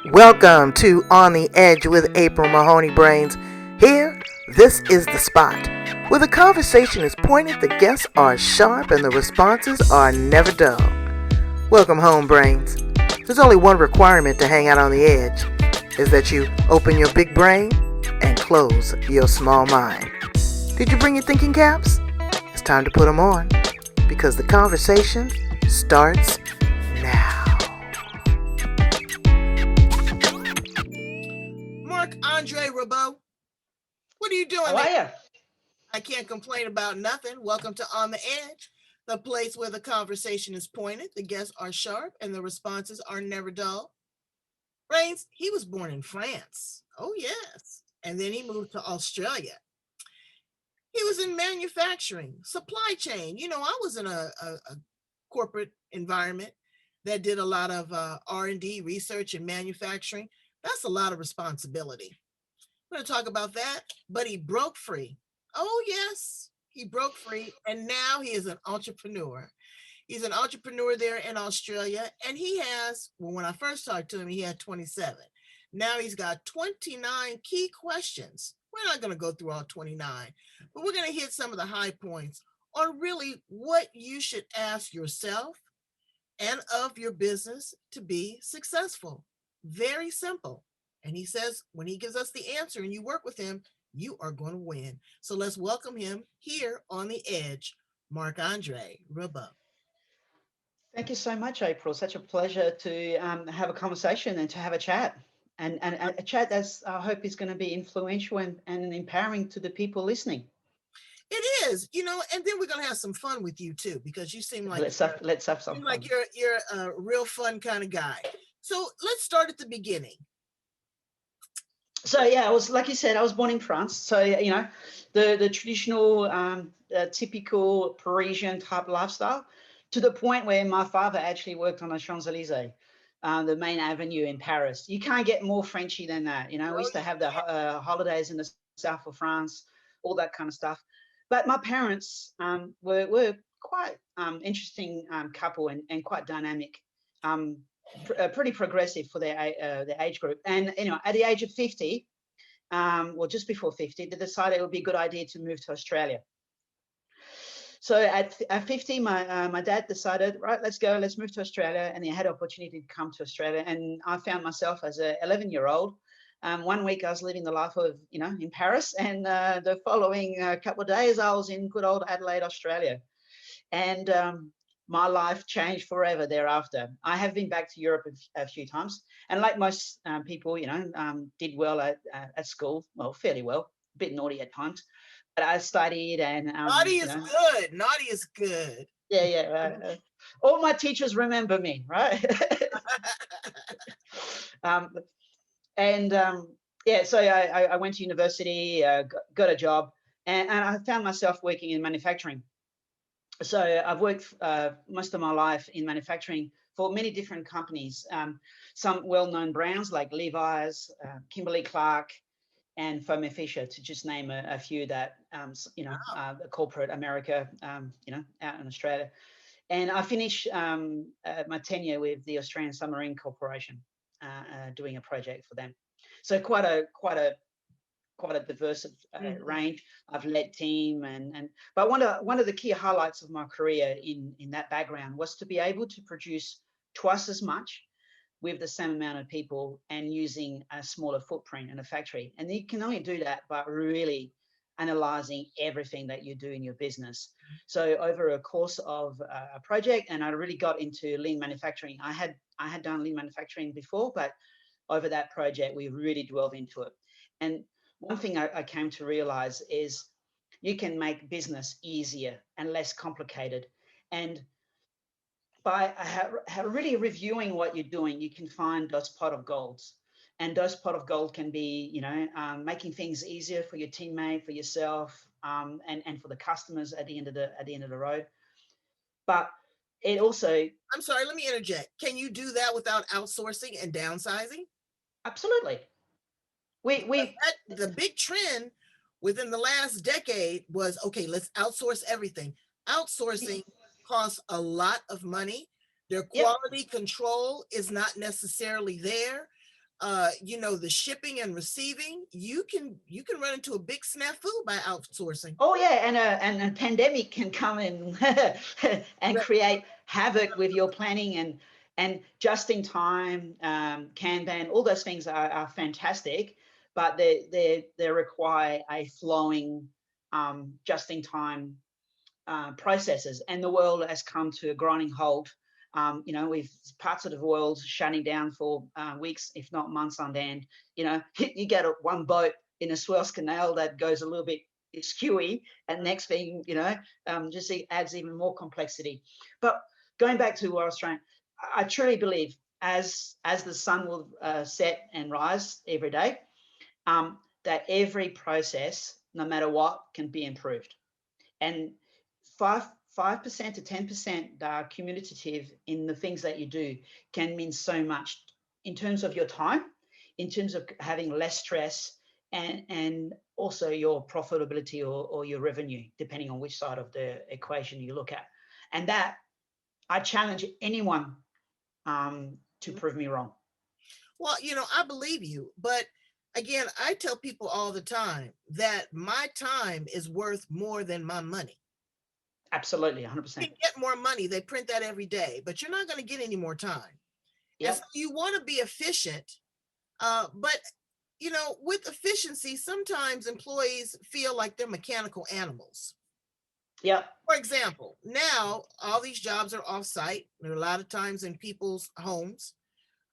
Welcome to On the Edge with April Mahoney Brains. Here, this is the spot where the conversation is pointed, the guests are sharp, and the responses are never dull. Welcome home, Brains. There's only one requirement to hang out on the edge, is that you open your big brain and close your small mind. Did you bring your thinking caps? It's time to put them on, because the conversation starts now. Marc-Andre Roubaud, what are you doing How are there? you? I can't complain about nothing. Welcome to On the Edge, the place where the conversation is pointed, the guests are sharp, and the responses are never dull. Brains, he was born in France. Oh, yes. And then he moved to Australia. He was in manufacturing, supply chain. I was in a corporate environment that did a lot of R&D, research and manufacturing. That's a lot of responsibility. We're going to talk about that, but he broke free. Oh, yes, he broke free, and now he is an entrepreneur. He's an entrepreneur there in Australia, and he has, well, when I first talked to him, he had 27. Now he's got 29 key questions. We're not going to go through all 29, but we're going to hit some of the high points on really what you should ask yourself and of your business to be successful. Very simple. And he says when he gives us the answer and you work with him, you are going to win. So let's welcome him here on the edge, Marc-Andre Roubaud. Thank you so much, April. Such a pleasure to have a conversation and to have a chat. And a chat that I hope is going to be influential and empowering to the people listening. It is, and then we're gonna have some fun with you too, because you Let's have some seem fun. like you're a real fun kind of guy. So let's start at the beginning. So yeah, I was like you said, I was born in France. So the traditional, typical Parisian type lifestyle, to the point where my father actually worked on the Champs-Élysées, the main avenue in Paris. You can't get more Frenchy than that. We Oh, used to you have the holidays in the south of France, all that kind of stuff. But my parents were quite interesting couple and quite dynamic. Pretty progressive for their age group. And at the age of 50, well, just before 50, they decided it would be a good idea to move to Australia. So at 50, my dad decided, right, let's go, let's move to Australia. And he had the opportunity to come to Australia. And I found myself as an 11-year-old. One week I was living the life of, in Paris. And the following couple of days, I was in good old Adelaide, Australia. And my life changed forever thereafter. I have been back to Europe a few times, and like most people, did well at school. Well, fairly well. A bit naughty at times, but I studied and naughty is good. Naughty is good. yeah, yeah. All my teachers remember me, right? um, and yeah, so I went to university, got a job, and I found myself working in manufacturing. So I've worked most of my life in manufacturing for many different companies, some well-known brands like Levi's, Kimberly-Clark, and Foamer Fisher, to just name a few that, corporate America, out in Australia. And I finished my tenure with the Australian Submarine Corporation, doing a project for them. So quite a diverse range. I've led team but one of the key highlights of my career in that background was to be able to produce twice as much with the same amount of people and using a smaller footprint in a factory. And you can only do that by really analyzing everything that you do in your business. So over a course of a project, and I really got into lean manufacturing. I had done lean manufacturing before, but over that project, we really dwelled into it. And one thing I came to realize is you can make business easier and less complicated. And by really reviewing what you're doing, you can find those pot of golds. And those pot of gold can be, making things easier for your teammate, for yourself, and for the customers at the end of the road. But it also, I'm sorry, let me interject. Can you do that without outsourcing and downsizing? absolutely. The big trend within the last decade was, okay, let's outsource everything. Outsourcing costs a lot of money. Their Yep. quality control is not necessarily there. the shipping and receiving, you can run into a big snafu by outsourcing. Oh yeah, and a pandemic can come in and Right. create havoc with your planning and just in time, Kanban, all those things are fantastic, but they require a flowing, just in time processes, and the world has come to a grinding halt. We've parts of the world shutting down for weeks, if not months on end. You get one boat in a Suez Canal that goes a little bit skewy, and next thing just adds even more complexity. But going back to what I was trying, I truly believe as the sun will set and rise every day, that every process, no matter what, can be improved. And 5% to 10% cumulative in the things that you do can mean so much in terms of your time, in terms of having less stress, and also your profitability or your revenue, depending on which side of the equation you look at. And that I challenge anyone to prove me wrong. Well, I believe you, but again, I tell people all the time that my time is worth more than my money. Absolutely, You 100%. can get more money, they print that every day, but you're not going to get any more time. And so Yep. you want to be efficient, but with efficiency, sometimes employees feel like they're mechanical animals. Yep. For example, now all these jobs are off-site. They're a lot of times in people's homes.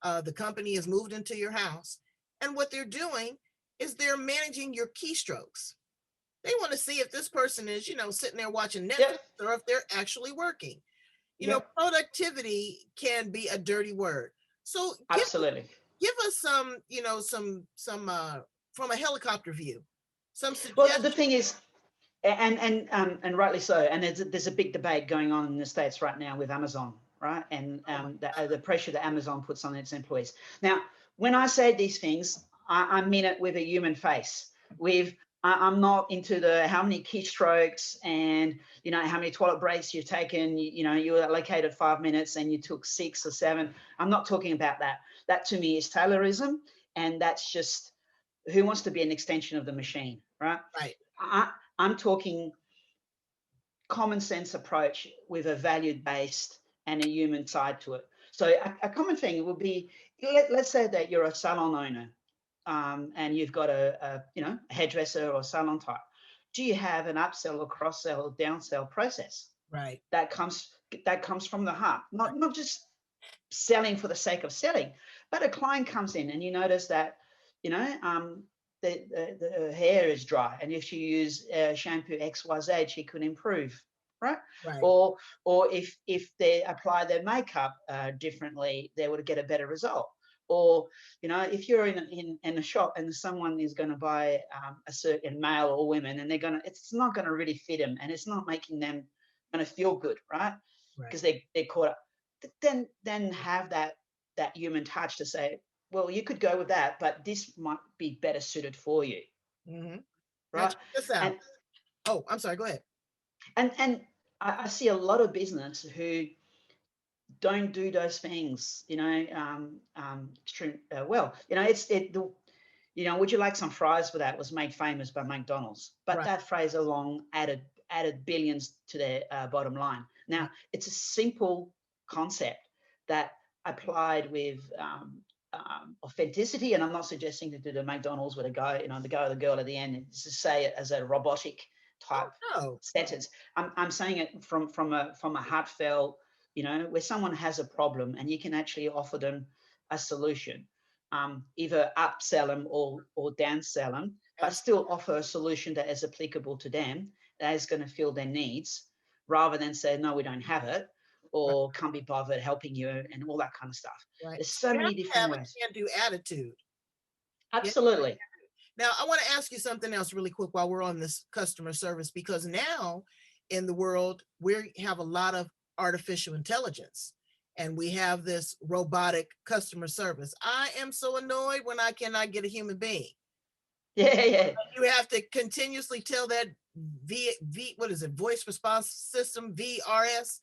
The company has moved into your house, and what they're doing is they're managing your keystrokes. They want to see if this person is, sitting there watching Netflix Yep. or if they're actually working. Yep. Productivity can be a dirty word. So Absolutely. give us some, some from a helicopter view, some Well, suggestions. the thing is, and rightly so. And there's a big debate going on in the States right now with Amazon, right? And Oh my, the pressure that Amazon puts on its employees. Now, when I say these things, I mean it with a human face. I'm not into the how many keystrokes and how many toilet breaks you've taken. You were allocated 5 minutes and you took 6 or 7. I'm not talking about that. That to me is Taylorism, and that's just who wants to be an extension of the machine, right? right. I, I'm talking common sense approach with a value based and a human side to it. So a common thing would be, let's say that you're a salon owner, and you've got a hairdresser or salon type. Do you have an upsell or cross sell or downsell process Right. that comes from the heart, not just selling for the sake of selling, but a client comes in and you notice that you know um, the hair is dry, and if you use shampoo XYZ, she could improve, right? Right. Or if they apply their makeup differently, they would get a better result. Or if you're in a shop and someone is going to buy a certain male or women, and it's not going to really fit them, and it's not making them going to feel good, right? Right. Because they're caught up. Then have that human touch to say, well, you could go with that, but this might be better suited for you, Mm-hmm. Now right? check this And out. Oh, I'm sorry. Go ahead. and I see a lot of business who don't do those things, extreme well. Would you like some fries for that was made famous by McDonald's, but Right. that phrase along added billions to their bottom line. Now, it's a simple concept that applied with authenticity, and I'm not suggesting to do the McDonald's with a guy, the guy or the girl at the end, and to say it as a robotic Oh type no. sentence. I'm saying it from a heartfelt, where someone has a problem and you can actually offer them a solution, either upsell them or downsell them, but still offer a solution that is applicable to them, that is going to fill their needs, rather than say, no, we don't have it, Right. or can't be bothered helping you, and all that kind of stuff. Right. There's So so you have many to different have a ways. can-do attitude. Yeah. Absolutely. Now I want to ask you something else really quick while we're on this customer service, because now in the world we have a lot of artificial intelligence and we have this robotic customer service. I am so annoyed when I cannot get a human being. Yeah, yeah. You have to continuously tell that what is it, voice response system, VRS,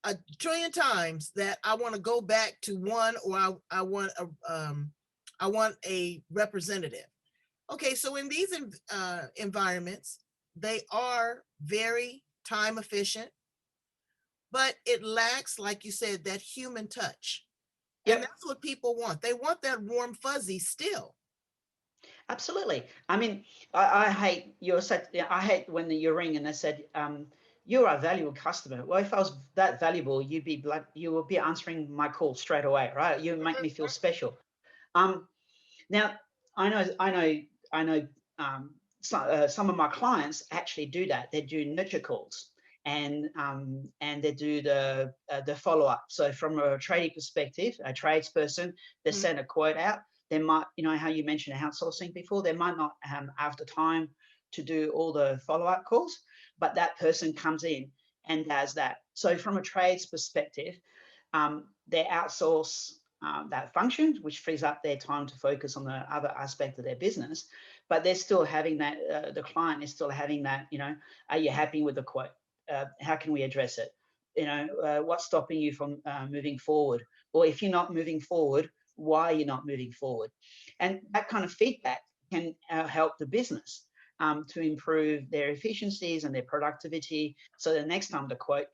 a trillion times that I want to go back to one, or I want I want a representative. Okay, so in these environments, they are very time efficient, but it lacks, like you said, that human touch. And Yep. that's what people want. They want that warm fuzzy still. Absolutely. I mean, I hate your said. I hate when you ring and they said, "You're a valuable customer." Well, if I was that valuable, you would be answering my call straight away, right? You make me feel special. Um, Now, I know. Some of my clients actually do that. They do nurture calls and they do the follow up. So from a tradie perspective, a tradesperson, they Mhm. send a quote out. They might, how you mentioned outsourcing before, they might not have the time to do all the follow up calls, but that person comes in and does that. So from a trades perspective, they outsource that function, which frees up their time to focus on the other aspect of their business. But they're still having that, the client is still having that, are you happy with the quote? How can we address it? What's stopping you from moving forward? Or if you're not moving forward, why are you not moving forward? And that kind of feedback can help the business to improve their efficiencies and their productivity. So the next time the quote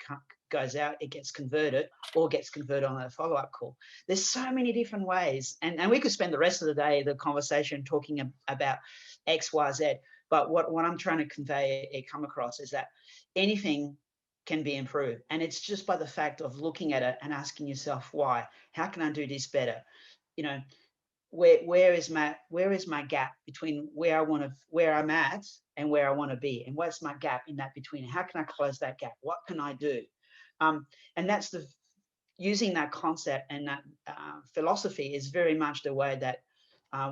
goes out, it gets converted or gets converted on a follow-up call. There's so many different ways. And we could spend the rest of the day, the conversation talking about X, Y, Z. But what I'm trying to convey, come across is that anything can be improved. And it's just by the fact of looking at it and asking yourself, why? How can I do this better? You know, where is my gap between where I'm at and where I want to be, and what's my gap in that between? How can I close that gap? What can I do? And that's the using that concept and that philosophy is very much the way that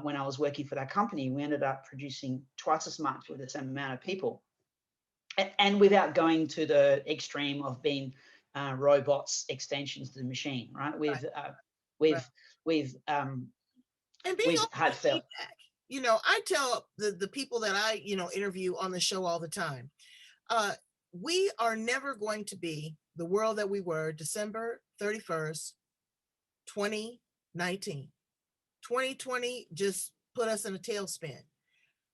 when I was working for that company, we ended up producing twice as much with the same amount of people, and without going to the extreme of being robots extensions to the machine, right? Right, right. We've we've And being we've open had to felt. feedback. I tell the people that I, interview on the show all the time, uh, we are never going to be the world that we were December 31st, 2019. 2020 just put us in a tailspin.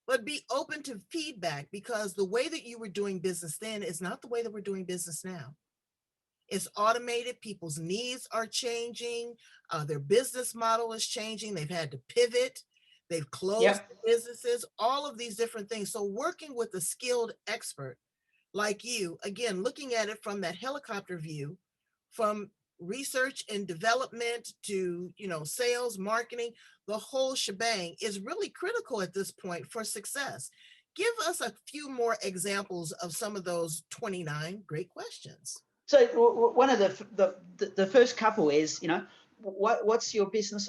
But be open to feedback, because the way that you were doing business then is not the way that we're doing business now. It's automated. People's needs are changing. Their business model is changing. They've had to pivot. They've closed Yep. businesses, all of these different things. So, working with a skilled expert like you, again, looking at it from that helicopter view, from research and development to, sales, marketing, the whole shebang is really critical at this point for success. Give us a few more examples of some of those 29 great questions. So one of the first couple is, what's your business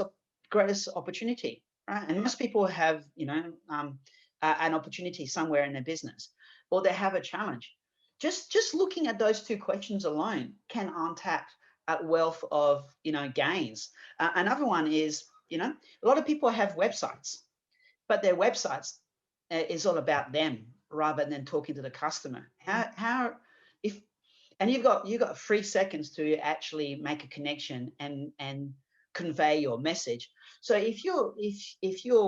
greatest opportunity, right? And most people have, an opportunity somewhere in their business, or they have a challenge. Just looking at those two questions alone can untap a wealth of, gains. Another one is, a lot of people have websites, but their websites is all about them rather than talking to the customer. If and you've got 3 seconds to actually make a connection and convey your message. So if your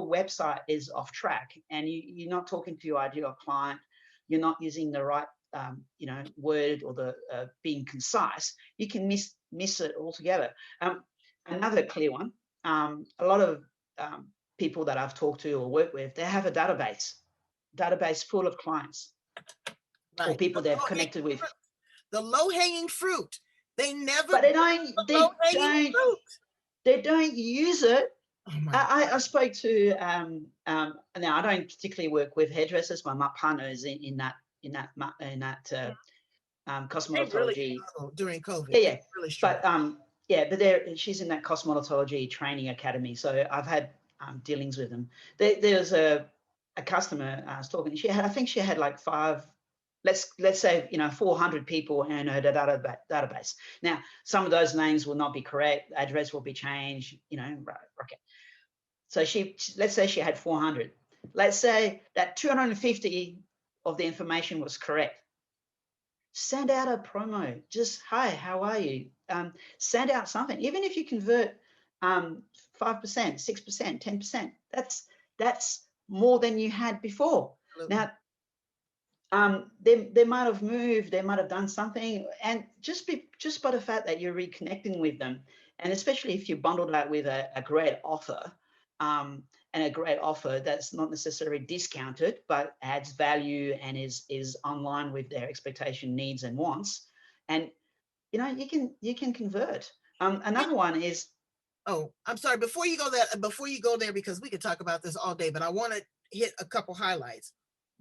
website is off track and you're not talking to your ideal client, you're not using the right word or the being concise, you can miss it altogether. Another clear one. A lot of people that I've talked to or worked with, they have a database full of clients or Right. people they've connected with, The low hanging fruit. They never but get the low hanging fruit. they don't use it. Oh my God. I spoke to now I don't particularly work with hairdressers. My partner is in that They really cosmetology. struggled during COVID. Yeah, They yeah, really but struggled. she's in that cosmetology training academy. So I've had dealings with them. There's a customer I was talking. I think she had like five. Let's say 400 people in her database. Now some of those names will not be correct. Address will be changed. Right? Okay. So let's say she had 400. Let's say that 250 of the information was correct. Send out a promo. Just, hi, how are you? Send out something. Even if you convert 5%, 6%, 10%. That's more than you had before. Absolutely. Now, they might have moved, they might have done something, and just by the fact that you're reconnecting with them, and especially if you bundle that with a great offer, and a great offer that's not necessarily discounted but adds value and is online with their expectation, needs, and wants, and you can convert. Another one is, Oh, I'm sorry. Before you go there, because we could talk about this all day, but I want to hit a couple highlights.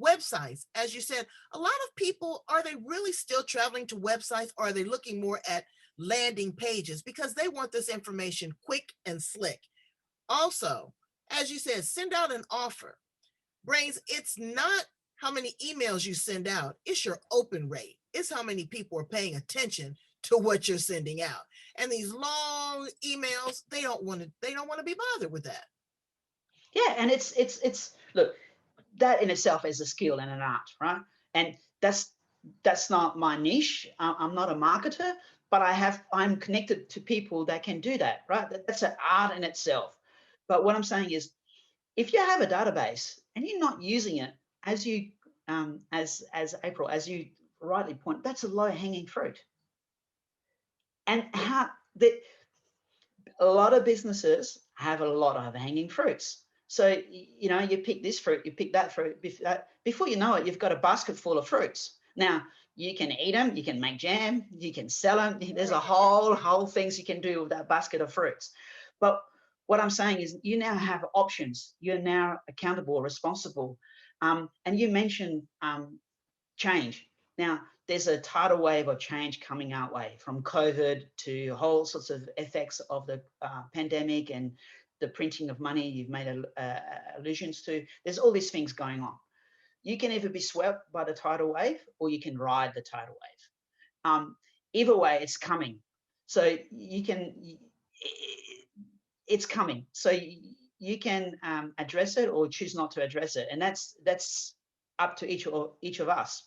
Websites, as you said, a lot of people, are they really still traveling to websites, or are they looking more at landing pages because they want this information quick and slick? Also, as you said, send out an offer. Brains, it's not how many emails you send out, it's your open rate. It's how many people are paying attention to what you're sending out. And these long emails, they don't want to be bothered with that. yeah, and it's look, that in itself is a skill and an art, right? And that's not my niche. I'm not a marketer, but I'm connected to people that can do that, right? That's an art in itself. But what I'm saying is, if you have a database and you're not using it, as you as April, as you rightly point, that's a low hanging fruit. And how that a lot of businesses have a lot of hanging fruits. So, you pick this fruit, you pick that fruit. Before you know it, you've got a basket full of fruits. Now, you can eat them, you can make jam, you can sell them. There's a whole things you can do with that basket of fruits. But what I'm saying is, you now have options. You're now accountable, responsible. And you mentioned change. Now, there's a tidal wave of change coming our way, from COVID to whole sorts of effects of the pandemic and the printing of money you've made allusions to. There's all these things going on. You can either be swept by the tidal wave or you can ride the tidal wave. Either way, it's coming. So it's coming. So you can address it or choose not to address it, and that's up to each of us.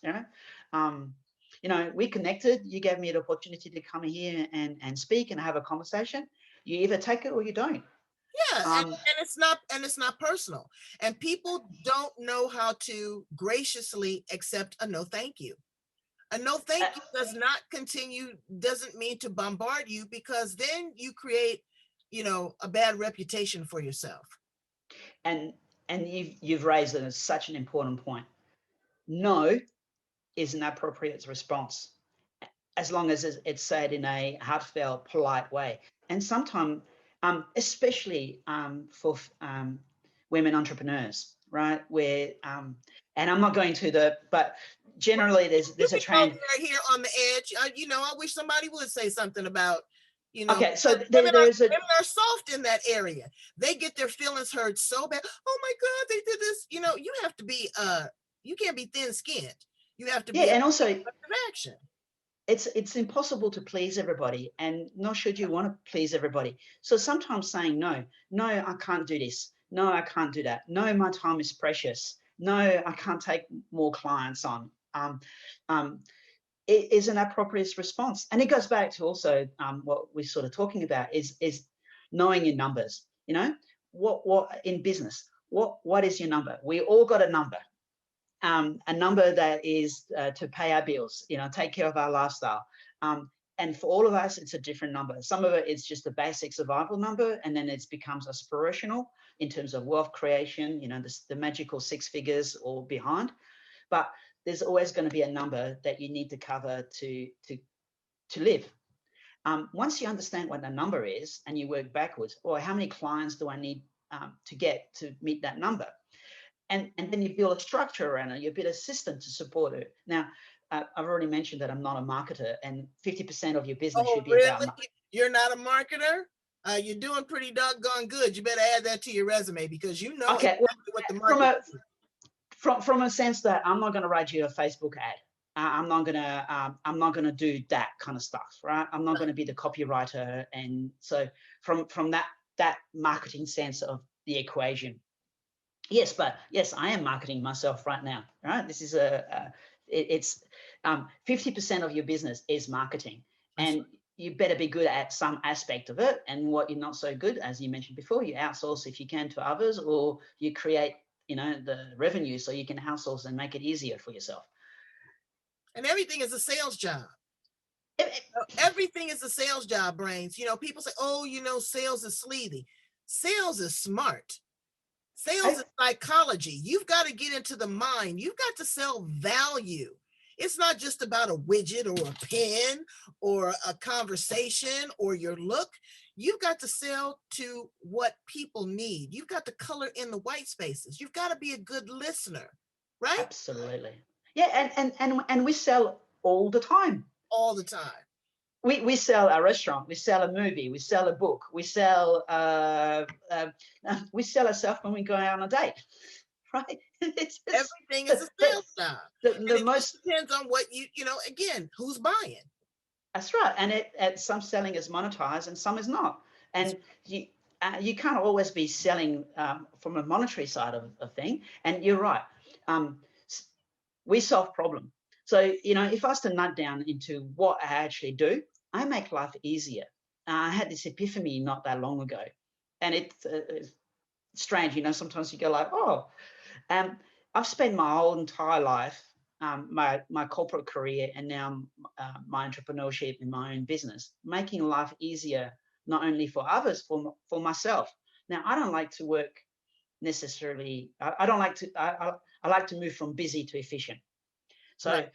We connected. You gave me the opportunity to come here and speak and have a conversation. You either take it or you don't. Yeah, and it's not personal. And people don't know how to graciously accept a no thank you. A no thank you doesn't mean to bombard you, because then you create, a bad reputation for yourself. And you've raised it as such an important point. No is an appropriate response, as long as it's said in a heartfelt, polite way. And sometimes, especially for women entrepreneurs, right? Where, and I'm not going to but generally there's a trend. Right here on the edge. I wish somebody would say something about, Okay, so women there's are soft in that area. They get their feelings hurt so bad. Oh my God, they did this. You have to be, you can't be thin skinned. You have to be and also action. It's impossible to please everybody, and nor should you want to please everybody. So sometimes saying no, I can't do this. No, I can't do that. No, my time is precious. No, I can't take more clients on. It is an appropriate response, and it goes back to also what we're sort of talking about is knowing your numbers. What in business? What is your number? We all got a number. A number that is to pay our bills, take care of our lifestyle. And for all of us, it's a different number. Some of it is just a basic survival number, and then it becomes aspirational in terms of wealth creation, the magical six figures or behind. But there's always going to be a number that you need to cover to live. Once you understand what the number is and you work backwards, or how many clients do I need to get to meet that number? And then you build a structure around it, you build a system to support it. Now, I've already mentioned that I'm not a marketer, and 50% of your business should be about. You're not a marketer? You're doing pretty doggone good. You better add that to your resume, because Okay, exactly what the market from a sense that I'm not going to write you a Facebook ad. I'm not gonna do that kind of stuff, right? I'm not going to be the copywriter, and so from that marketing sense of the equation. Yes, I am marketing myself right now, right? This is it's 50% of your business is marketing, and you better be good at some aspect of it, and what you're not so good, as you mentioned before, you outsource if you can to others, or you create, the revenue so you can outsource and make it easier for yourself. And everything is a sales job. It- Everything is a sales job, Brains. People say, oh, sales is sleazy. Sales is smart. Sales is psychology. You've got to get into the mind. You've got to sell value. It's not just about a widget or a pen or a conversation or your look. You've got to sell to what people need. You've got to color in the white spaces. You've got to be a good listener, right? Absolutely. Yeah, and we sell all the time. All the time. We sell a restaurant, we sell a movie, we sell a book, we sell ourselves when we go out on a date, right? Everything is a sales job. The it most depends on what again, who's buying. That's right, and some selling is monetized and some is not, and you can't always be selling from a monetary side of thing. And you're right, we solve problem. So if I was to nut down into what I actually do, I make life easier. I had this epiphany not that long ago, and it's strange. Sometimes you go like, oh, I've spent my whole entire life, my corporate career, and now my entrepreneurship in my own business, making life easier not only for others, for myself. Now, I don't like to work necessarily. I don't like to. I like to move from busy to efficient. So right.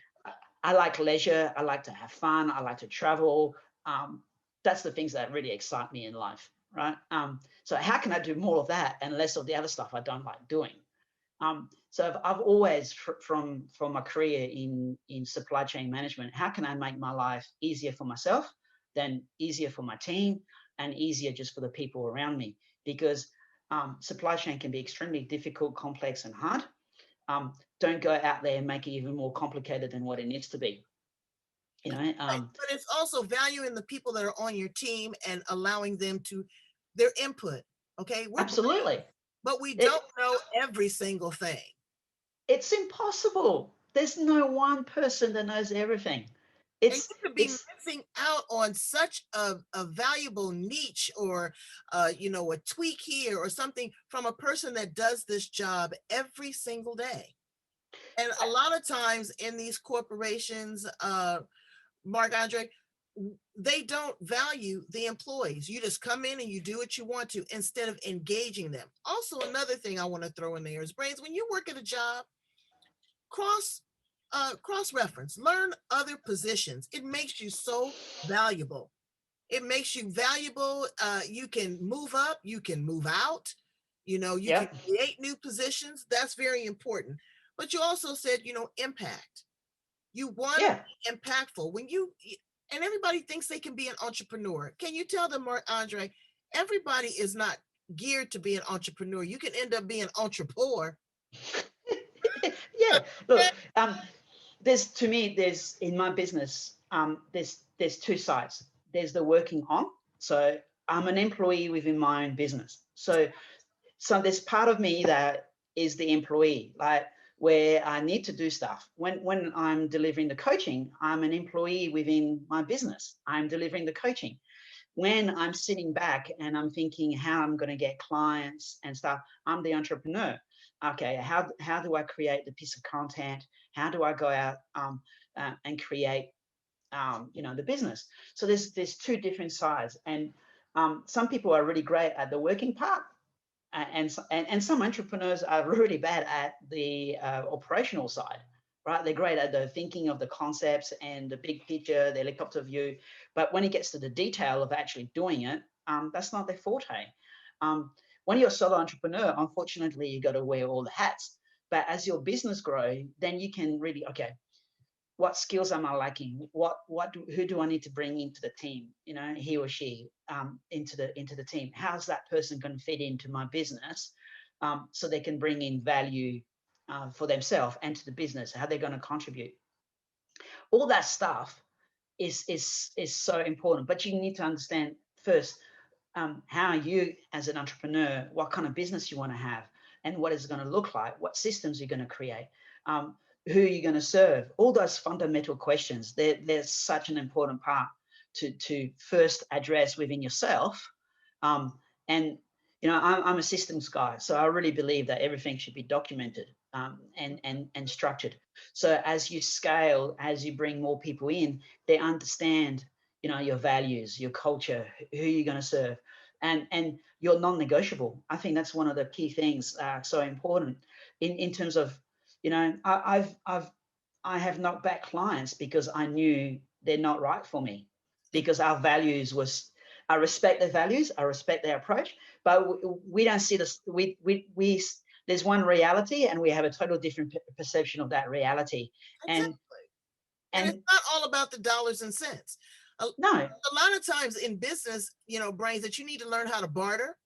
I like leisure. I like to have fun. I like to travel. That's the things that really excite me in life, right? So how can I do more of that and less of the other stuff I don't like doing? So I've always, from my career in supply chain management, how can I make my life easier for myself, then easier for my team, and easier just for the people around me? Because supply chain can be extremely difficult, complex, and hard. Don't go out there and make it even more complicated than what it needs to be. But it's also valuing the people that are on your team and allowing them to their input. Okay, absolutely. But we don't know every single thing. It's impossible. There's no one person that knows everything. And you could be missing out on such a valuable niche or, a tweak here or something from a person that does this job every single day. And a lot of times in these corporations, Marc-Andre, they don't value the employees. You just come in and you do what you want to instead of engaging them. Also, another thing I want to throw in there is, Brains, when you work at a job, cross reference, learn other positions. It makes you so valuable. It makes you valuable. You can move up, you can move out, you can create new positions. That's very important. But you also said, impact. You want to be impactful. And everybody thinks they can be an entrepreneur. Can you tell them, Marc-Andre, everybody is not geared to be an entrepreneur. You can end up being entrepreneur. Yeah, look, there's in my business, there's two sides. There's the working on. So I'm an employee within my own business. So there's part of me that is the employee, like where I need to do stuff. When I'm delivering the coaching, I'm an employee within my business. I'm delivering the coaching. When I'm sitting back and I'm thinking how I'm going to get clients and stuff, I'm the entrepreneur. Okay, how do I create the piece of content? How do I go out and create the business? So there's two different sides, and some people are really great at the working part, and some entrepreneurs are really bad at the operational side, right? They're great at the thinking of the concepts and the big picture, the helicopter view, but when it gets to the detail of actually doing it, that's not their forte. When you're a solo entrepreneur, unfortunately, you got to wear all the hats. But as your business grows, then you can really, okay, what skills am I lacking? Who do I need to bring into the team? He or she into the team. How's that person going to fit into my business, so they can bring in value for themselves and to the business? How they're going to contribute? All that stuff is so important. But you need to understand first how you, as an entrepreneur, what kind of business you want to have, and what is it going to look like, what systems you're going to create, who are you going to serve, all those fundamental questions. They're such an important part to first address within yourself. And I'm a systems guy, so I really believe that everything should be documented, and structured. So as you scale, as you bring more people in, they understand, your values, your culture, who you're going to serve, and you're non-negotiable. I think that's one of the key things, so important in terms of, I have knocked back clients because I knew they're not right for me, because our values was, I respect their values, I respect their approach, but we don't see this. We there's one reality, and we have a total different perception of that reality. And Exactly. And it's and not all about the dollars and cents. no, A lot of times in business, Brains, that you need to learn how to barter,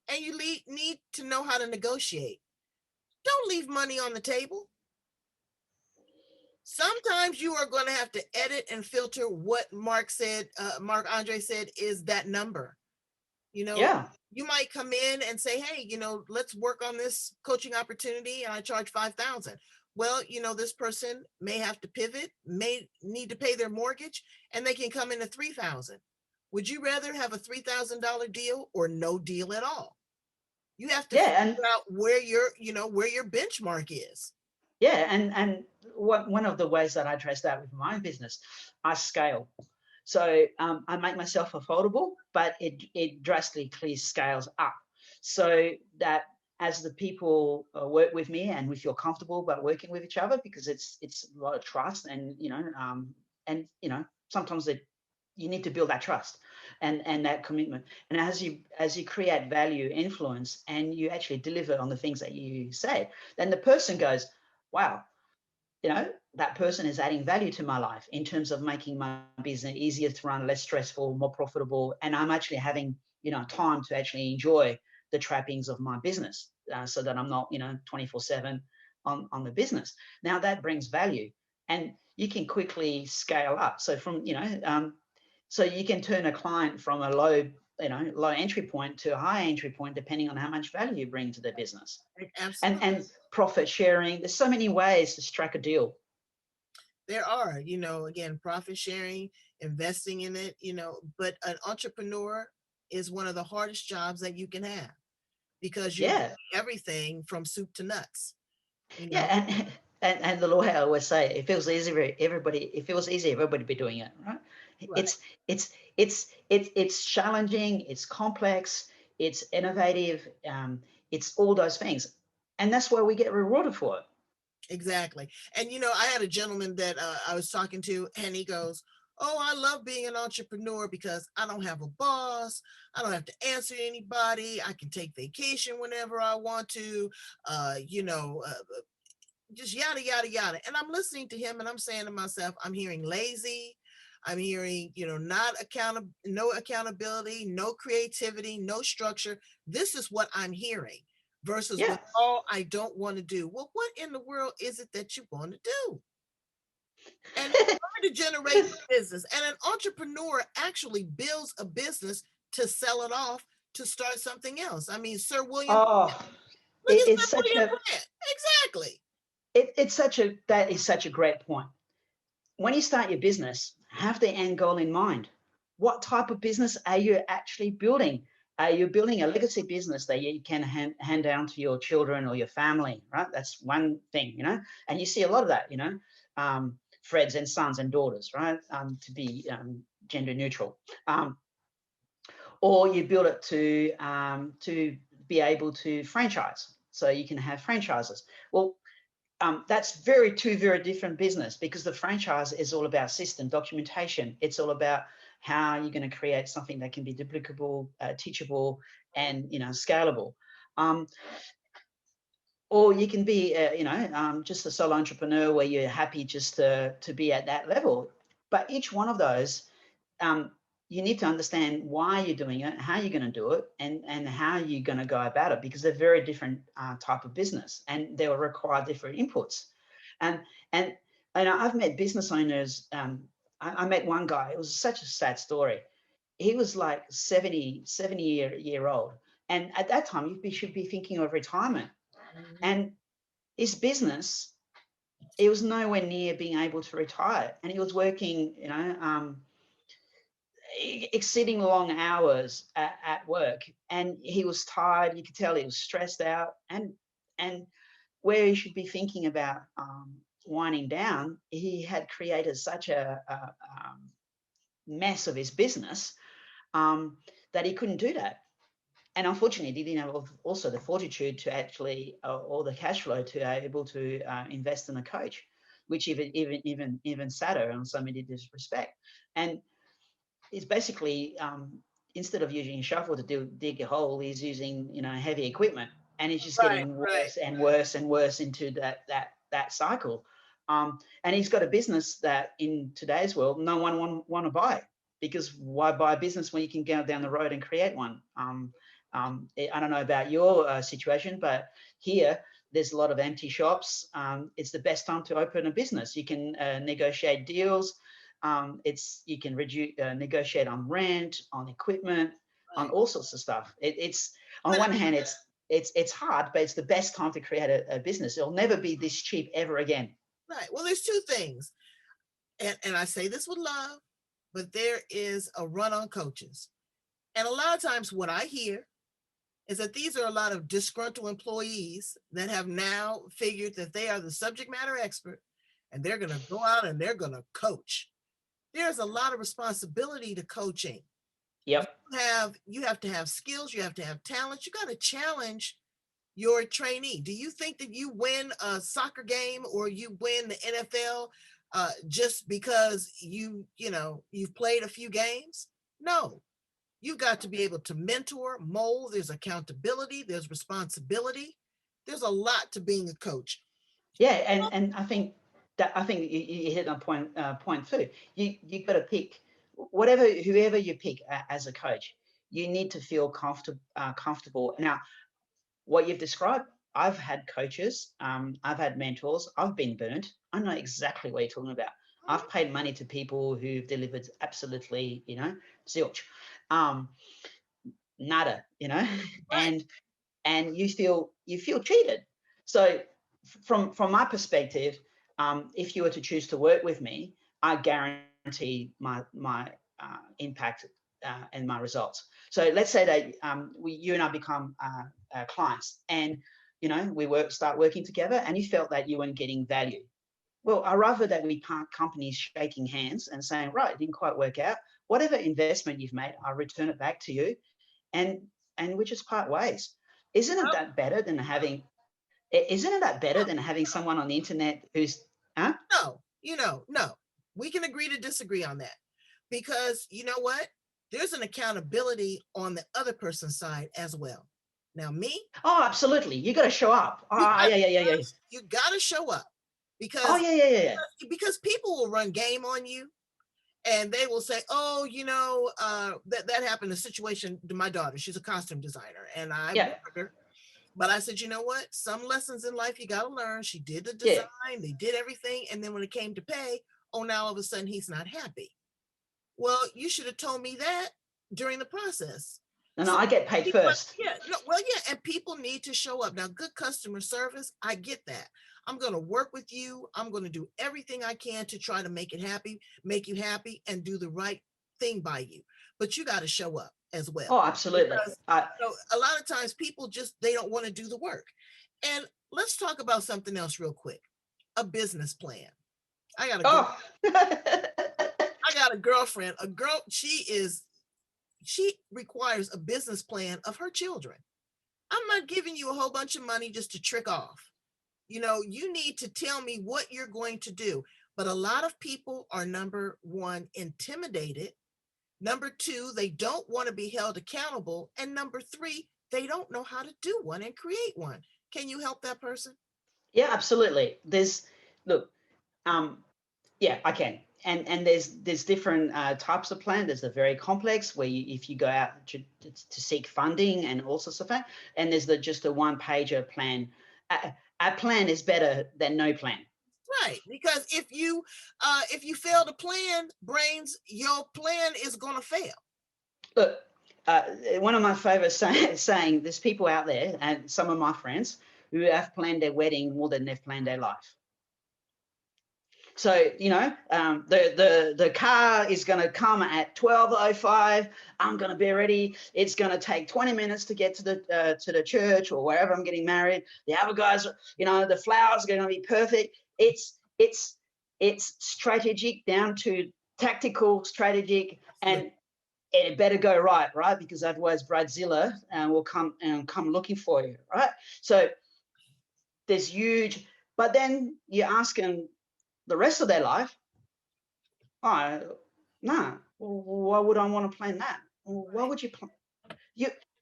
and you need to know how to negotiate. Don't leave money on the table. Sometimes you are going to have to edit and filter what Marc-Andre said is that number. You know, yeah, you might come in and say, hey, let's work on this coaching opportunity and I charge 5,000. Well, this person may have to pivot, may need to pay their mortgage, and they can come in at 3,000. Would you rather have a $3,000 deal or no deal at all? You have to yeah, and figure out where your benchmark is. yeah, and one of the ways that I address that with my own business, I scale. So I make myself affordable, but it drastically scales up, so that as the people work with me and we feel comfortable about working with each other, because it's a lot of trust, and sometimes you need to build that trust and that commitment. And as you create value, influence, and you actually deliver on the things that you say, then the person goes, wow, that person is adding value to my life in terms of making my business easier to run, less stressful, more profitable. And I'm actually having, time to actually enjoy the trappings of my business, so that I'm not, 24/7 on the business. Now that brings value, and you can quickly scale up. So so you can turn a client from a low entry point to a high entry point, depending on how much value you bring to their business. and Absolutely. and profit sharing. There's so many ways to strike a deal. There are, again, profit sharing, investing in it, but an entrepreneur is one of the hardest jobs that you can have because you're Yeah, doing everything from soup to nuts, you yeah, know. and the lawyer always say, it feels easy for everybody. If it was easy, everybody would be doing it, right? Right. It's challenging, it's complex, it's innovative, it's all those things, and that's why we get rewarded for it. Exactly. And I had a gentleman that I was talking to, and he goes, "Oh, I love being an entrepreneur because I don't have a boss. I don't have to answer to anybody. I can take vacation whenever I want to. Uh, you know, uh, just yada yada yada." And I'm listening to him, and I'm saying to myself, I'm hearing lazy. I'm hearing, no accountability, no creativity, no structure. This is what I'm hearing versus Yeah. with all I don't want to do. Well, what in the world is it that you want to do? And trying to generate business. And an entrepreneur actually builds a business to sell it off to start something else. I mean, Sir William, Oh, look at it's Sir such William a Grant. Exactly. that is such a great point. When you start your business, have the end goal in mind. What type of business are you actually building? Are you building a legacy business that you can hand down to your children or your family, right? That's one thing, and you see a lot of that, Freds and sons and daughters, right? To be gender neutral. Or you build it to be able to franchise, so you can have franchises. Well, that's two very different business, because the franchise is all about system documentation. It's all about how you're going to create something that can be duplicable, teachable, and scalable. Um, or you can be, just a solo entrepreneur where you're happy just to be at that level. But each one of those, um, you need to understand why you're doing it, how you're going to do it, and how you're going to go about it, because they're very different type of business, and they will require different inputs. And and and I've met business owners. I met one guy. It was such a sad story. He was like 70 year old, and at that time you should be thinking of retirement. Mhm. And his business, he was nowhere near being able to retire, and he was working, exceeding long hours at work, and he was tired. You could tell he was stressed out, and where he should be thinking about winding down, he had created such a mess of his business that he couldn't do that. And unfortunately, he didn't have also the fortitude to actually, or the cash flow to able to invest in a coach, which even sadder on so many disrespect. And it's basically instead of using a shovel to dig a hole, he's using heavy equipment, and he's just Right, getting right. worse and worse and worse into that cycle. And he's got a business that in today's world no one want to buy, because why buy a business when you can go down the road and create one? I don't know about your situation, but here there's a lot of empty shops. It's the best time to open a business. You can negotiate deals. You can negotiate on rent, on equipment, on all sorts of stuff. It's on one hand, it's hard, but it's the best time to create a business. It'll never be this cheap ever again. Right. Well, there's two things, and I say this with love, but there is a run on coaches. And a lot of times what I hear is that these are a lot of disgruntled employees that have now figured that they are the subject matter expert, and they're going to go out and they're going to coach. There's a lot of responsibility to coaching. Yep. You have to have skills, you have to have talent, you got to challenge your trainee. Do you think that you win a soccer game or you win the NFL just because you've played a few games? No. You've got to be able to mentor, mold. There's accountability, there's responsibility. There's a lot to being a coach. Yeah, and I think you hit on point too. You got to pick whoever you pick as a coach. You need to feel comfortable. Now, what you've described, I've had coaches, I've had mentors, I've been burnt. I know exactly what you're talking about. I've paid money to people who've delivered absolutely, zilch, nada, Right. and you feel cheated. So from my perspective, if you were to choose to work with me, I guarantee my impact and my results. So let's say that you and I become clients, and we start working together, and you felt that you weren't getting value. Well, I rather that we part companies shaking hands and saying, right, it didn't quite work out. Whatever investment you've made, I return it back to you, and we just part ways. Isn't it that better than having? Isn't it that better than having someone on the internet who's? Huh? No. We can agree to disagree on that, because you know what? There's an accountability on the other person's side as well. Now, me, Oh, absolutely. You got to show up. Yeah. you got to show up, Oh, because yeah. people will run game on you, and they will say, oh, that happened, a situation to my daughter. She's a costume designer, and I Yeah. her. But I said, you know what? Some lessons in life you got to learn. She did the design, they did everything. And then when it came to pay, oh, now all of a sudden he's not happy. Well, you should have told me that during the process. No, I get paid People, first. and people need to show up. Now, good customer service, I get that. I'm going to work with you. I'm going to do everything I can to try to make you happy, and do the right thing by you. But you got to show up as well. Oh, absolutely. Because a lot of times people they don't want to do the work. And let's talk about something else real quick. A business plan. I got a girlfriend. She requires a business plan of her children. I'm not giving you a whole bunch of money just to trick off. You need to tell me what you're going to do. But a lot of people are, number one, intimidated. Number two, they don't want to be held accountable. And number three, they don't know how to do one and create one. Can you help that person? Yeah, absolutely. Yeah, I can. And there's different types of plan. There's the very complex where if you go out to seek funding and all sorts of that, and there's just a one-pager plan. A plan is better than no plan. Right, because if you fail to plan, brains, your plan is going to fail. Look, one of my favorite saying, there's people out there, and some of my friends, who have planned their wedding more than they've planned their life. So, the car is going to come at 12:05. I'm going to be ready. It's going to take 20 minutes to get to the church or wherever I'm getting married. The other guys, the flowers are going to be perfect. It's strategic down to tactical, strategic, and it better go right? Because otherwise Bridezilla will come looking for you, right? So there's huge, but then you're asking the rest of their life, oh, no, why would I want to plan that? Why would you plan?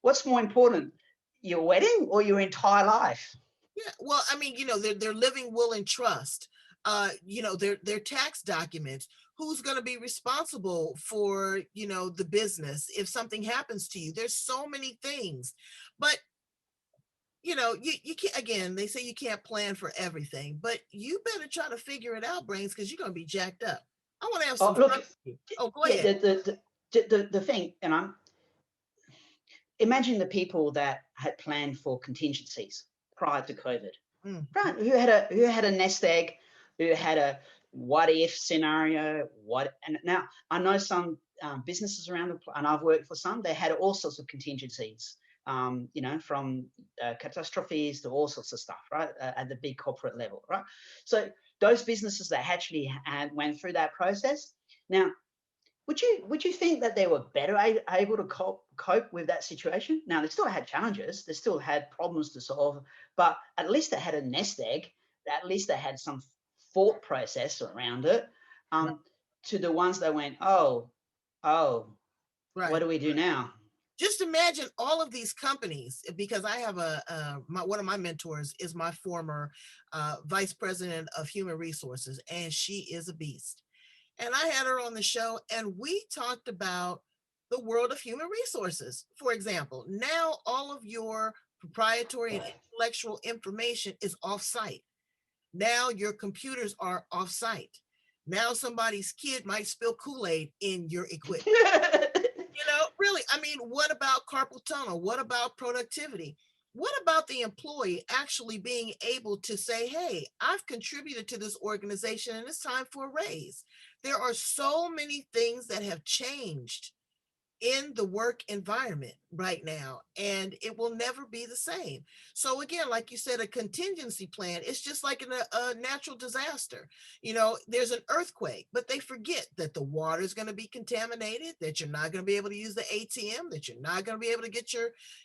What's more important, your wedding or your entire life? Yeah, well, I mean, their living will and trust, their tax documents. Who's going to be responsible for, the business if something happens to you? There's so many things, but you can't. Again, they say you can't plan for everything, but you better try to figure it out, brains, because you're going to be jacked up. I want to have some Oh, fun look, with you. Oh, go yeah, ahead. the thing, imagine the people that had planned for contingencies prior to COVID, Mm, right? Who had a nest egg, who had a what if scenario. And now I know some businesses around and I've worked for some. They had all sorts of contingencies, from catastrophes to all sorts of stuff, right? At the big corporate level, right? So those businesses that actually went through that process. Now, would you think that they were better able to cope with that situation? Now, they still had challenges, they still had problems to solve, but at least they had a nest egg. At least they had some thought process around it. right, To the ones that went, oh, what right. do we do now? Just imagine all of these companies, because I have one of my mentors is my former vice president of human resources, and she is a beast. And I had her on the show, and we talked about the world of human resources. For example, now all of your proprietary and intellectual information is offsite. Now your computers are offsite. Now somebody's kid might spill Kool-Aid in your equipment. Really, I mean, what about carpal tunnel? What about productivity? What about the employee actually being able to say, hey, I've contributed to this organization and it's time for a raise? There are so many things that have changed in the work environment right now, and it will never be the same. So again, like you said, a contingency plan, it's just like a natural disaster. There's an earthquake, but they forget that the water is going to be contaminated, that you're not going to be able to use the ATM, that you're not going to be able to get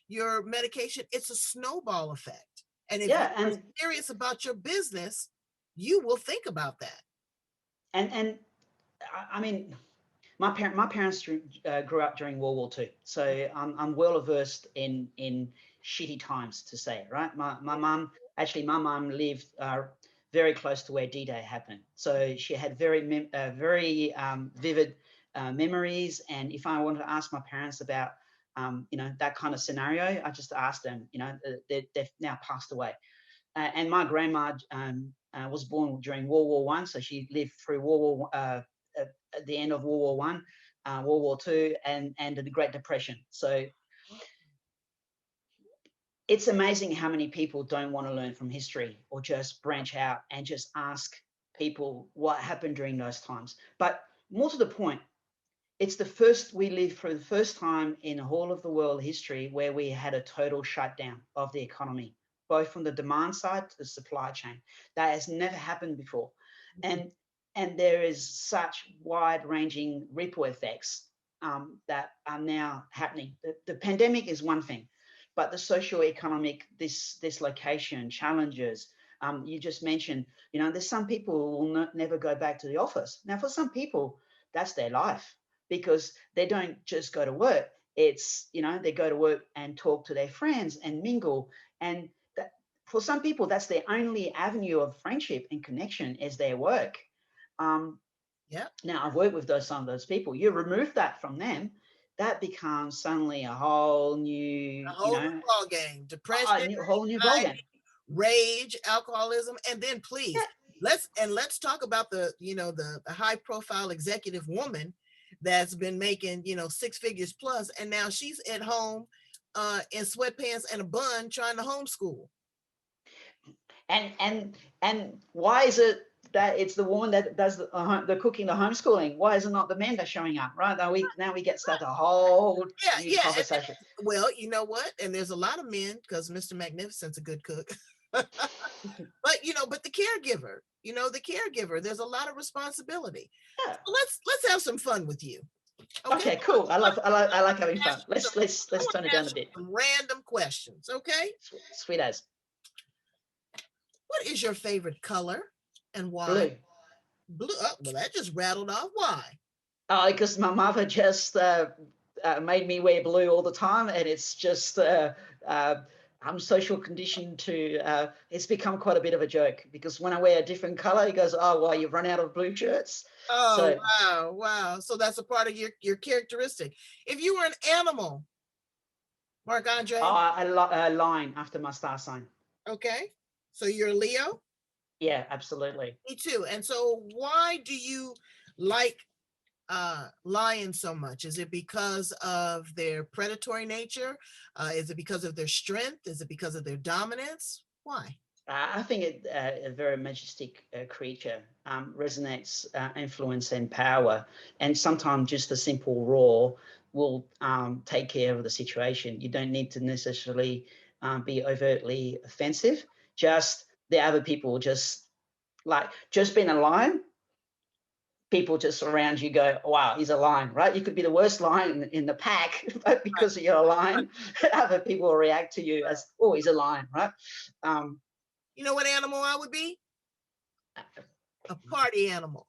your medication. It's a snowball effect, and if you Yeah, are and serious about your business, you will think about that. and I mean, my parents grew up during World War II, so I'm well versed in shitty times, to say, right? My mum lived very close to where D-Day happened, so she had very vivid memories. And if I wanted to ask my parents about that kind of scenario, I just asked them. They've now passed away, and my grandma was born during World War One, so she lived through World War at the end of World War One, World War Two, and the Great Depression. So it's amazing how many people don't want to learn from history or just branch out and just ask people what happened during those times. But more to the point, we lived for the first time in the whole of the world history where we had a total shutdown of the economy, both from the demand side to the supply chain. That has never happened before. And there is such wide-ranging ripple effects that are now happening. The pandemic is one thing, but the socio-economic dislocation, challenges, you just mentioned, there's some people who will never go back to the office. Now, for some people, that's their life, because they don't just go to work. It's, they go to work and talk to their friends and mingle. And that, for some people, that's their only avenue of friendship and connection is their work. Yeah. Now, I've worked with some of those people. You remove that from them, that becomes suddenly a whole new, A whole new ball game. Depression, whole new ballgame. rage, alcoholism, and then Yeah, please let's talk about the high profile executive woman that's been making 6 figures plus, and now she's at home in sweatpants and a bun trying to homeschool. and why is it that it's the woman that does the cooking, the homeschooling. Why is it not the men that showing up? Right now we get start a whole Yeah, new yeah. conversation. Well, you know what? And there's a lot of men because Mr. Magnificent's a good cook. But but the caregiver, the caregiver, there's a lot of responsibility. Yeah. So let's have some fun with you. Okay. Okay, cool. I like having fun. I Let's want tone it to down ask a you bit. some random questions. Okay. Sweet as. What is your favorite color and why? Blue. Blue. Oh, well, that just rattled off. Why? Oh, because my mother just made me wear blue all the time, and it's just I'm social conditioned to. It's become quite a bit of a joke because when I wear a different color, he goes, "Oh, well, you've run out of blue shirts." Oh, So, wow, wow. So that's a part of your characteristic. If you were an animal, Marc-Andre, a line after my star sign. okay. So you're a Leo? Yeah, absolutely. Me too. And so why do you like lions so much? Is it because of their predatory nature? Is it because of their strength? Is it because of their dominance? Why? I think a very majestic creature resonates influence and power, and sometimes just a simple roar will take care of the situation. You don't need to necessarily be overtly offensive. Just the other people, just being a lion, people just around you go, "Wow, he's a lion!" Right? You could be the worst lion in the pack, but because you're a lion, other people will react to you as, "Oh, he's a lion!" Right? Um, You know what animal I would be? A party animal.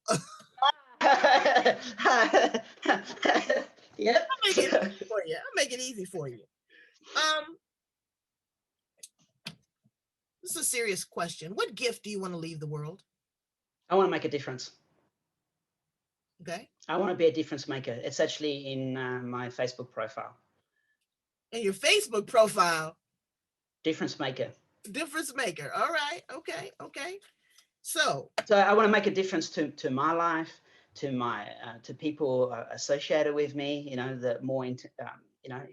Yep. I'll make it easy for you. I'll make it easy for you. Um, this is a serious question. What gift do you want to leave the world? I want to make a difference. Okay. I want to be a difference maker. It's actually in my Facebook profile. And your Facebook profile, Difference maker. difference maker. All right. Okay. Okay. So, So I want to make a difference to my life, to my to people associated with me. The more in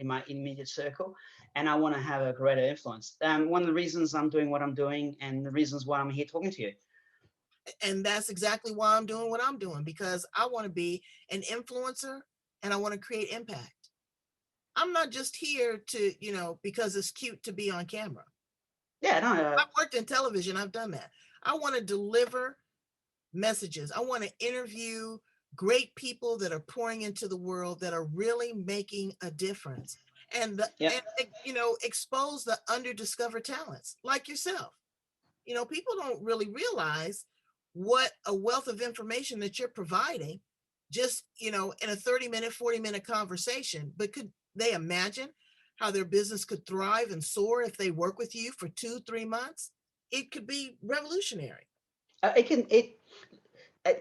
my immediate circle, and I want to have a greater influence. One of the reasons I'm doing what I'm doing, and the reasons why I'm here talking to you. and that's exactly why I'm doing what I'm doing because I want to be an influencer and I want to create impact. I'm not just here to, because it's cute to be on camera. Yeah, no. I've worked in television, I've done that. I want to deliver messages. I want to interview great people that are pouring into the world that are really making a difference and Yeah. expose the underdiscovered talents like yourself. People don't really realize what a wealth of information that you're providing just, in a 30-minute, 40-minute conversation. But could they imagine how their business could thrive and soar if they work with you for 2-3 months? It could be revolutionary.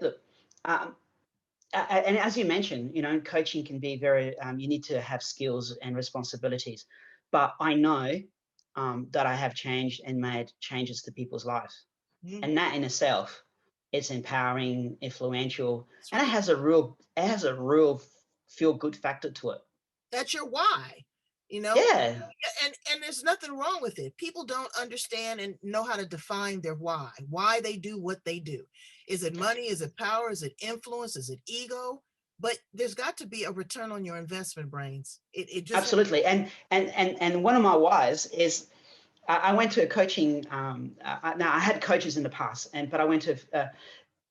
Look, and as you mentioned, coaching can be very, you need to have skills and responsibilities. But I know that I have changed and made changes to people's lives. Mhm. And that in itself, it's empowering, influential, That's and right. it has a real feel good factor to it. That's your why, you know? Yeah, And there's nothing wrong with it. People don't understand and know how to define their why they do what they do. Is it money? Is it power? Is it influence? Is it ego? But there's got to be a return on your investment, brains. It just absolutely. And one of my whys is I went to a coaching. Now I had coaches in the past, but I went to. Are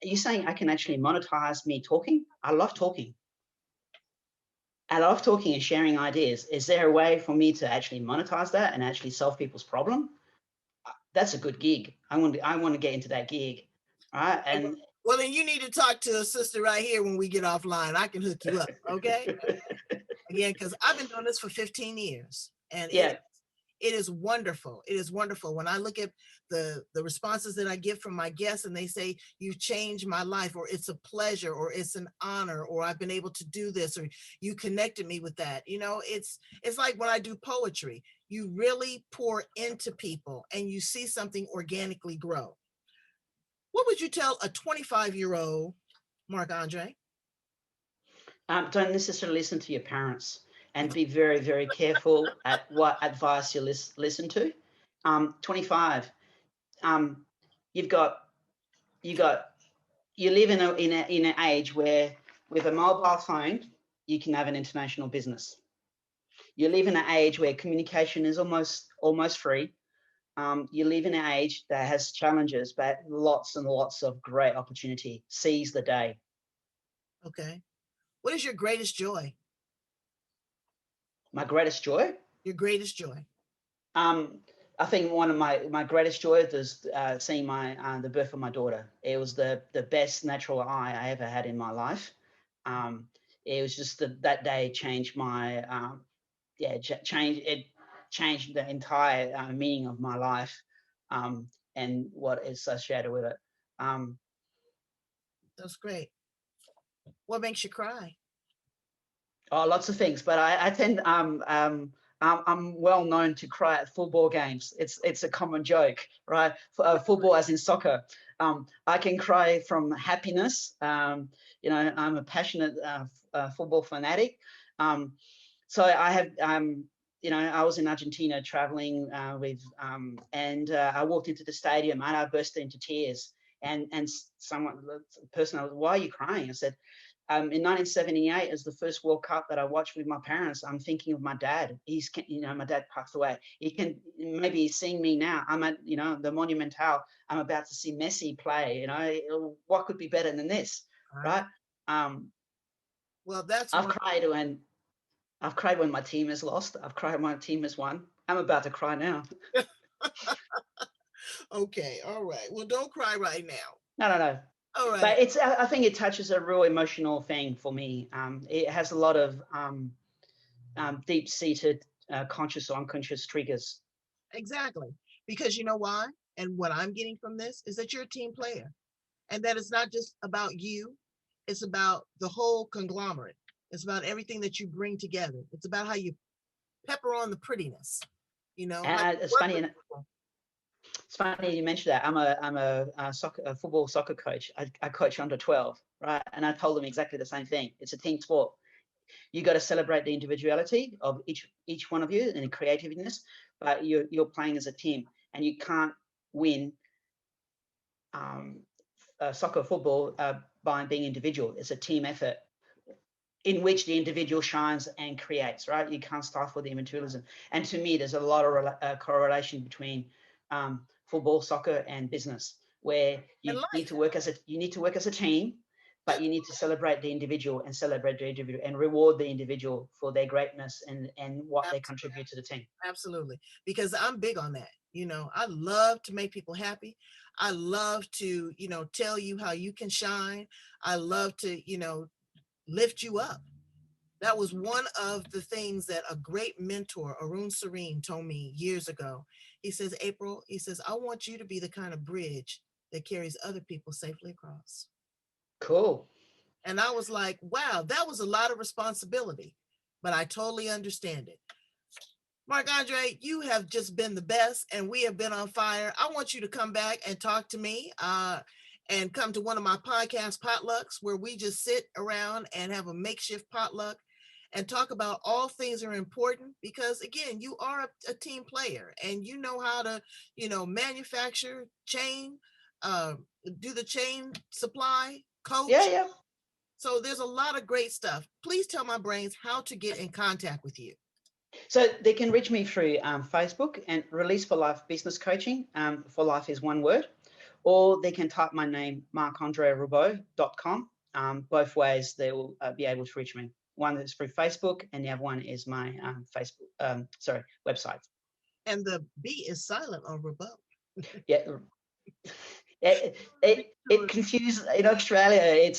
you saying I can actually monetize me talking? I love talking. I love talking and sharing ideas. Is there a way for me to actually monetize that and actually solve people's problem? That's a good gig. I want to get into that gig, right? And well, then you need to talk to a sister right here when we get offline. I can hook you up, okay? Again, because I've been doing this for 15 years, and yeah, it is wonderful. It is wonderful when I look at the responses that I get from my guests and they say, "You changed my life," or "It's a pleasure," or "It's an honor," or "I've been able to do this," or "You connected me with that." It's like when I do poetry, you really pour into people and you see something organically grow. What would you tell a 25-year-old Marc-Andre? don't necessarily listen to your parents and be very, very careful at what advice you listen to. 25. Um, you've got you live in an age where with a mobile phone you can have an international business. You live in an age where communication is almost free. You live in an age that has challenges, but lots and lots of great opportunity. Seize the day. Okay. What is your greatest joy? My greatest joy? Your greatest joy. Um, I think one of my greatest joy was seeing the birth of my daughter. It was the best natural eye I ever had in my life. It was just that day changed my changed the entire meaning of my life, and what is associated with it. Um, That's great. What makes you cry? Oh, lots of things, but I tend I'm well known to cry at football games. It's a common joke, right? Football, as in soccer. I can cry from happiness. I'm a passionate football fanatic. So I have I was in Argentina traveling and I walked into the stadium and I burst into tears. And the person, why are you crying? I said, in 1978, as the first World Cup that I watched with my parents, I'm thinking of my dad. My dad passed away. Maybe he's seeing me now. I'm at, the Monumental. I'm about to see Messi play. What could be better than this, right? Well, that's I've cried when my team has lost. I've cried when my team has won. I'm about to cry now. Okay. All right. Well, don't cry right now. No. All right. But I think it touches a real emotional thing for me. It has a lot of deep-seated conscious or unconscious triggers. Exactly. Because you know why? And what I'm getting from this is that you're a team player and that it's not just about you. It's about the whole conglomerate. It's about everything that you bring together. It's about how you pepper on the prettiness, how you It's work funny. with people. It's funny you mentioned that. I'm a football soccer coach. I coach under 12, right? And I told them exactly the same thing. It's a team sport. You got to celebrate the individuality of each one of you and the creativeness, but you're playing as a team, and you can't win soccer, football by being individual. It's a team effort in which the individual shines and creates, right? You can't stifle the individualism. And to me, there's a lot of correlation between football, soccer, and business, where you need to work as a team, but you need to celebrate the individual and reward the individual for their greatness and what they contribute to the team. Absolutely. Because I'm big on that. I love to make people happy. I love to, tell you how you can shine. I love to, lift you up. That was one of the things that a great mentor, Arun Serene, told me years ago. He says, April, he says, I want you to be the kind of bridge that carries other people safely across. Cool. And I was like, wow, that was a lot of responsibility, but I totally understand it. Marc-Andre, you have just been the best and we have been on fire. I want you to come back and talk to me and come to one of my podcast potlucks where we just sit around and have a makeshift potluck and talk about all things that are important because again, you are a team player and you know how to, manufacture, chain, uh, do the chain supply, coach. Yeah. So there's a lot of great stuff. Please tell my brains how to get in contact with you. So they can reach me through Facebook and Release for Life Business Coaching. For Life is one word. Or they can type my name, marcandreroubaud.com. Both ways they will be able to reach me. One is through Facebook and the other one is my website. And the B is silent on Roubaud. Yeah. It confuses in Australia.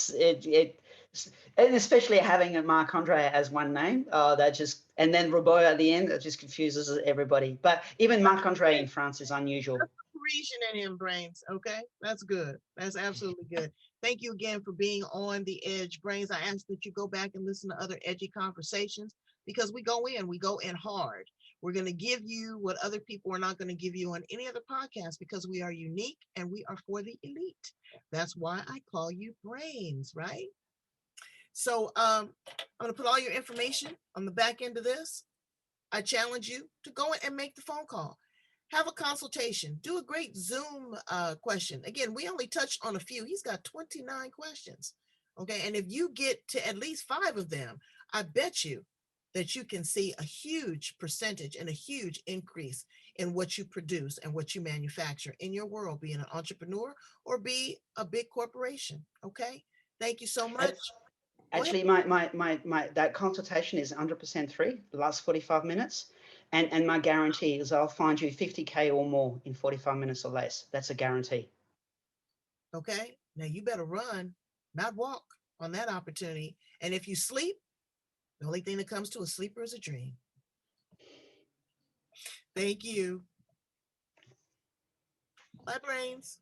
And especially having a Marc-Andre as one name, and then Roubaud at the end, it just confuses everybody. But even Marc-Andre in France is unusual. Parisian in him, brains. Okay, that's good. That's absolutely good. Thank you again for being on the Edge, brains. I ask that you go back and listen to other edgy conversations because we go in hard. We're going to give you what other people are not going to give you on any other podcast because we are unique and we are for the elite. That's why I call you brains, right? So I'm going to put all your information on the back end of this. I challenge you to go in and make the phone call. have a consultation, do a great Zoom question. Again, we only touched on a few. He's got 29 questions. Okay. And if you get to at least 5 of them, I bet you that you can see a huge percentage and a huge increase in what you produce and what you manufacture in your world, being an entrepreneur or be a big corporation. Okay. Thank you so much. Actually, my that consultation is 100% free, the last 45 minutes. And my guarantee is I'll find you 50K or more in 45 minutes or less. That's a guarantee. Okay. Now you better run, not walk on that opportunity. And if you sleep, the only thing that comes to a sleeper is a dream. Thank you. Bye, Brains.